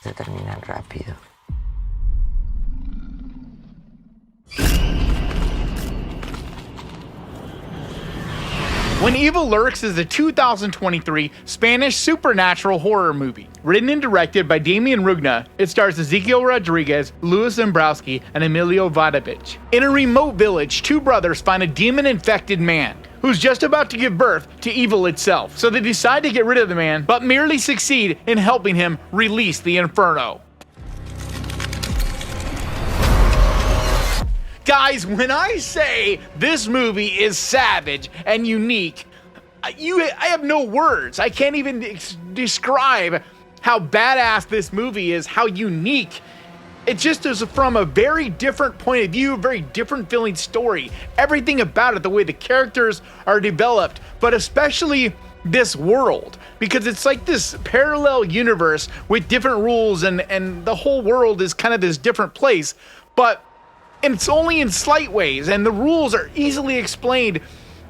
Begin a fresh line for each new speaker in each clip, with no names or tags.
Se terminan rápido.
When Evil Lurks is a 2023 Spanish supernatural horror movie. Written and directed by Damian Rugna, it stars Ezekiel Rodriguez, Louis Zambrowski, and Emilio Vodovich. In a remote village, two brothers find a demon-infected man who's just about to give birth to evil itself. So they decide to get rid of the man, but merely succeed in helping him release the inferno. Guys, when I say this movie is savage and unique, I have no words. I can't even describe how badass this movie is, how unique. It just is from a very different point of view, a very different feeling story. Everything about it, the way the characters are developed, but especially this world, because it's like this parallel universe with different rules, and the whole world is kind of this different place, but it's only in slight ways, and the rules are easily explained.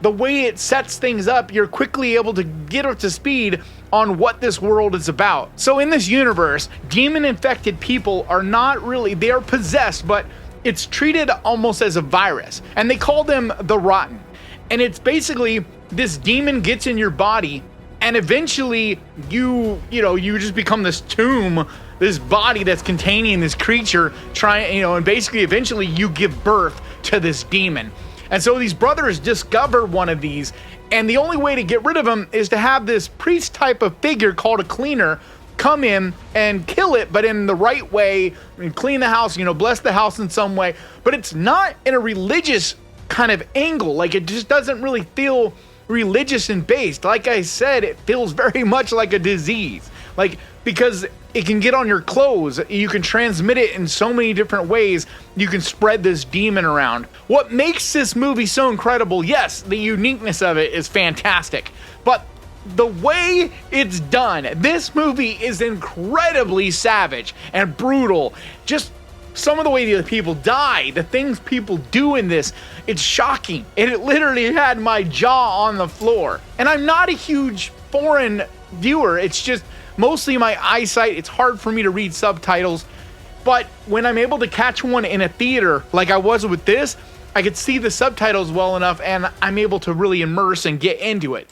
The way it sets things up, you're quickly able to get up to speed on what this world is about. So in this universe, demon-infected people are not really, they are possessed, but it's treated almost as a virus, and they call them the Rotten. And it's basically, this demon gets in your body, and eventually you just become this tomb, this body that's containing this creature, and basically eventually you give birth to this demon. And so these brothers discover one of these, and the only way to get rid of him is to have this priest type of figure called a cleaner come in and kill it, but in the right way, and clean the house, bless the house in some way. But it's not in a religious kind of angle. Like, it just doesn't really feel religious and based. Like I said, it feels very much like a disease. Like, because it can get on your clothes, you can transmit it in so many different ways, you can spread this demon around. What makes this movie so incredible, yes, the uniqueness of it is fantastic, but the way it's done, this movie is incredibly savage and brutal. Just some of the way the people die, the things people do in this, it's shocking. It literally had my jaw on the floor. And I'm not a huge foreign viewer, it's just mostly my eyesight. It's hard for me to read subtitles, but when I'm able to catch one in a theater like I was with this, I could see the subtitles well enough, and I'm able to really immerse and get into it.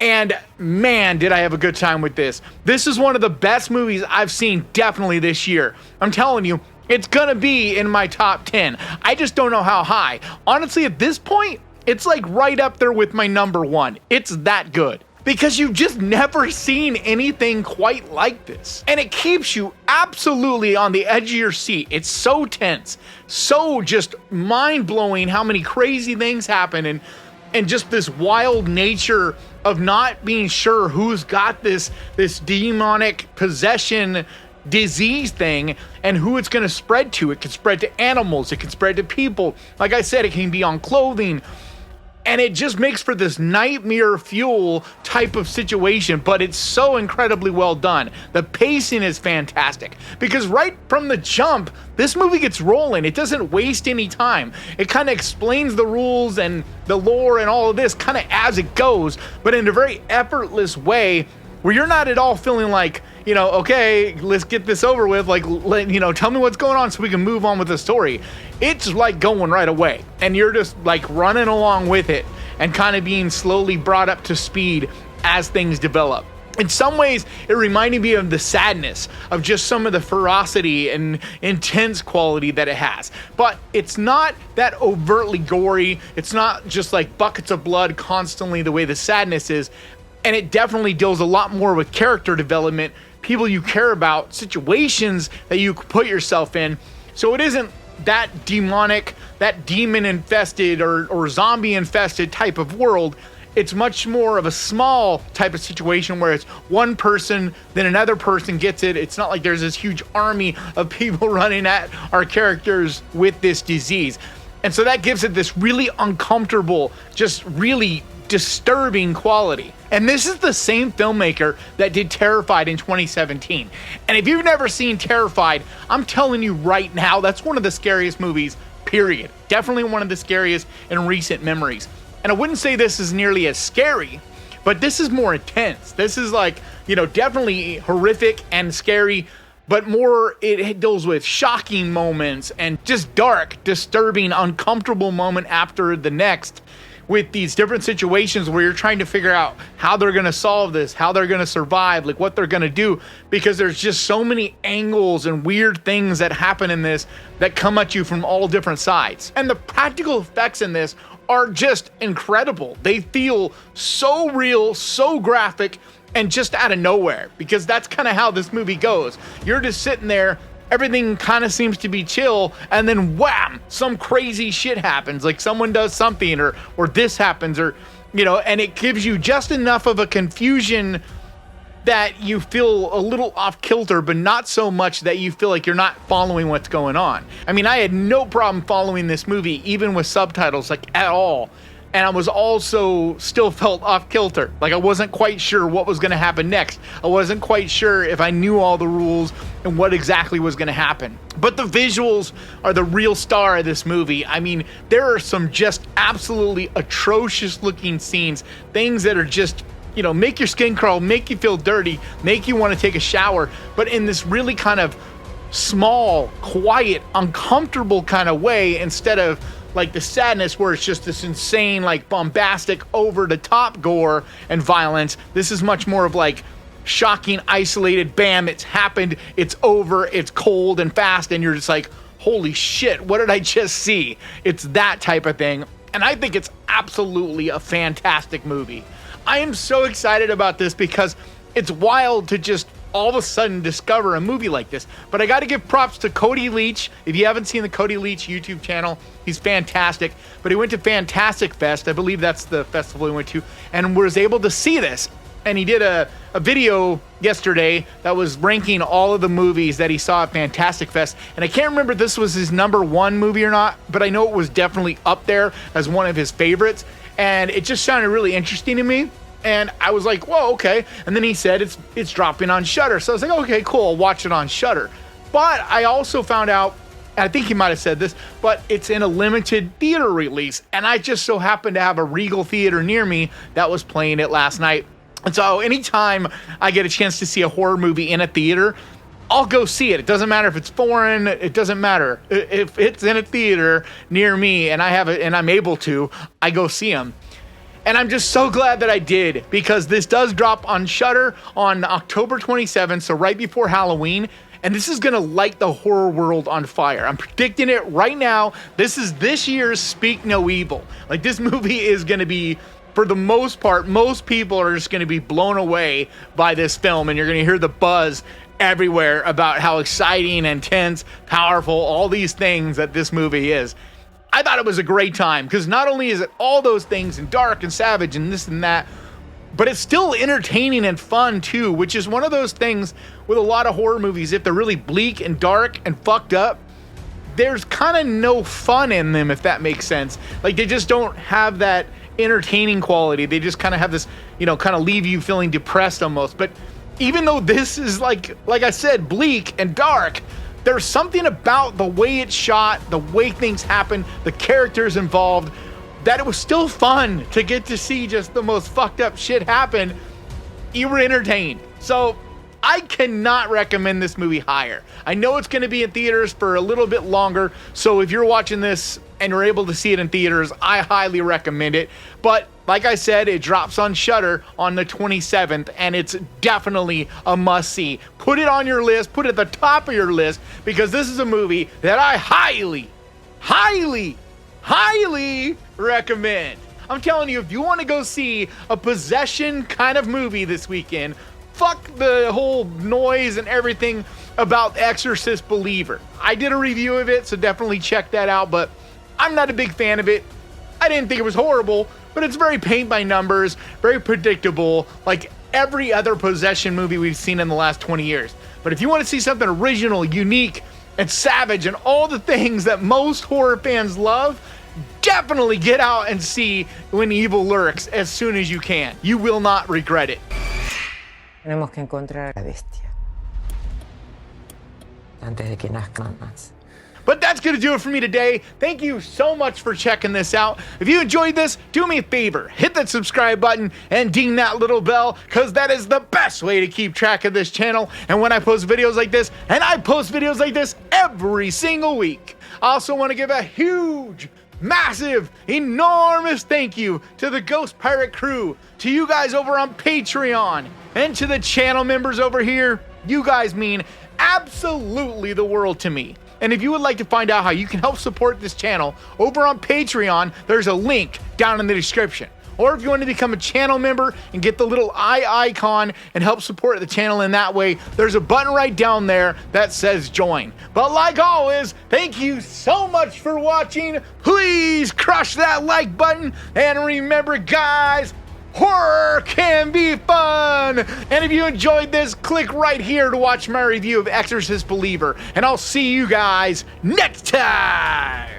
And man, did I have a good time with this. This is one of the best movies I've seen definitely this year. I'm telling you, it's gonna be in my top 10. I just don't know how high. Honestly, at this point, it's like right up there with my number one. It's that good. Because you've just never seen anything quite like this. And it keeps you absolutely on the edge of your seat. It's so tense, so just mind-blowing how many crazy things happen, and just this wild nature of not being sure who's got this demonic possession disease thing and who it's going to spread to. It can spread to animals, it can spread to people. Like I said, it can be on clothing. And it just makes for this nightmare fuel type of situation, but it's so incredibly well done. The pacing is fantastic, because right from the jump, this movie gets rolling. It doesn't waste any time. It kind of explains the rules and the lore and all of this kind of as it goes, but in a very effortless way, where you're not at all feeling like, okay, let's get this over with, like, tell me what's going on so we can move on with the story. It's like going right away, and you're just like running along with it and kind of being slowly brought up to speed as things develop. In some ways, it reminded me of the sadness of just some of the ferocity and intense quality that it has. But it's not that overtly gory. It's not just like buckets of blood constantly the way the sadness is. And it definitely deals a lot more with character development, people you care about, situations that you put yourself in. So it isn't that demonic, that demon-infested or zombie-infested type of world. It's much more of a small type of situation where it's one person, then another person gets it. It's not like there's this huge army of people running at our characters with this disease. And so that gives it this really uncomfortable, just really disturbing quality. And this is the same filmmaker that did Terrified in 2017. And if you've never seen Terrified, I'm telling you right now, that's one of the scariest movies, period. Definitely one of the scariest in recent memories. And I wouldn't say this is nearly as scary, but this is more intense. This is like, definitely horrific and scary, but more it deals with shocking moments and just dark, disturbing, uncomfortable moment after the next, with these different situations where you're trying to figure out how they're going to solve this, how they're going to survive, like what they're going to do, because there's just so many angles and weird things that happen in this that come at you from all different sides. And the practical effects in this are just incredible. They feel so real, so graphic, and just out of nowhere, because that's kind of how this movie goes. You're just sitting there, everything kind of seems to be chill, and then wham, some crazy shit happens, like someone does something, or this happens, or and it gives you just enough of a confusion that you feel a little off kilter, but not so much that you feel like you're not following what's going on. I mean, I had no problem following this movie, even with subtitles, like at all. And I was also still felt off kilter. Like I wasn't quite sure what was going to happen next. I wasn't quite sure if I knew all the rules and what exactly was going to happen. But the visuals are the real star of this movie. I mean, there are some just absolutely atrocious looking scenes, things that are just, make your skin crawl, make you feel dirty, make you want to take a shower, but in this really kind of small, quiet, uncomfortable kind of way, instead of like the sadness where it's just this insane, like bombastic, over the top gore and violence. This is much more of like shocking, isolated, bam, it's happened, it's over, it's cold and fast, and you're just like, holy shit, what did I just see? It's that type of thing. And I think it's absolutely a fantastic movie. I am so excited about this because it's wild to just all of a sudden discover a movie like this. But I got to give props to Cody Leach. If you haven't seen the Cody Leach YouTube channel, he's fantastic. But he went to Fantastic Fest, I believe that's the festival he went to, and was able to see this. And he did a video yesterday that was ranking all of the movies that he saw at Fantastic Fest. And I can't remember if this was his #1 movie or not, but I know it was definitely up there as one of his favorites. And it just sounded really interesting to me. And I was like, whoa, okay. And then he said it's dropping on Shudder. So I was like, okay, cool, I'll watch it on Shudder. But I also found out, and I think he might have said this, but it's in a limited theater release. And I just so happened to have a Regal theater near me that was playing it last night. And so anytime I get a chance to see a horror movie in a theater, I'll go see it. It doesn't matter if it's foreign, it doesn't matter. If it's in a theater near me and I have it and I'm able to, I go see them. And I'm just so glad that I did, because this does drop on Shudder on October 27th, so right before Halloween. And this is going to light the horror world on fire. I'm predicting it right now. This is this year's Speak No Evil. Like, this movie is going to be, for the most part, most people are just going to be blown away by this film. And you're going to hear the buzz everywhere about how exciting, intense, powerful, all these things that this movie is. I thought it was a great time, because not only is it all those things and dark and savage and this and that, but it's still entertaining and fun too, which is one of those things with a lot of horror movies. If they're really bleak and dark and fucked up, there's kind of no fun in them, if that makes sense. Like, they just don't have that entertaining quality. They just kind of have this, kind of leave you feeling depressed almost. But even though this is like I said, bleak and dark, there's something about the way it's shot, the way things happen, the characters involved, that it was still fun to get to see just the most fucked up shit happen. You were entertained. So I cannot recommend this movie higher. I know it's going to be in theaters for a little bit longer, so if you're watching this and you're able to see it in theaters, I highly recommend it. But like I said, it drops on Shudder on the 27th, and it's definitely a must-see. Put it on your list, put it at the top of your list, because this is a movie that I highly, highly, highly recommend. I'm telling you, if you want to go see a possession kind of movie this weekend, fuck the whole noise and everything about Exorcist Believer. I did a review of it, so definitely check that out, but I'm not a big fan of it. I didn't think it was horrible, but it's very paint by numbers, very predictable, like every other possession movie we've seen in the last 20 years. But if you want to see something original, unique, and savage, and all the things that most horror fans love, definitely get out and see When Evil Lurks as soon as you can. You will not regret it.
Tenemos que encontrar a la bestia antes de que nazcan más.
But that's going to do it for me today. Thank you so much for checking this out. If you enjoyed this, do me a favor. Hit that subscribe button and ding that little bell, because that is the best way to keep track of this channel. And when I post videos like this, and I post videos like this every single week, I also want to give a huge, massive, enormous thank you to the Ghost Pirate crew, to you guys over on Patreon, and to the channel members over here. You guys mean absolutely the world to me. And if you would like to find out how you can help support this channel over on Patreon, there's a link down in the description. Or if you want to become a channel member and get the little eye icon and help support the channel in that way, there's a button right down there that says join. But like always, thank you so much for watching. Please crush that like button. And remember, guys, horror can be fun. And if you enjoyed this, click right here to watch my review of Exorcist Believer. And I'll see you guys next time.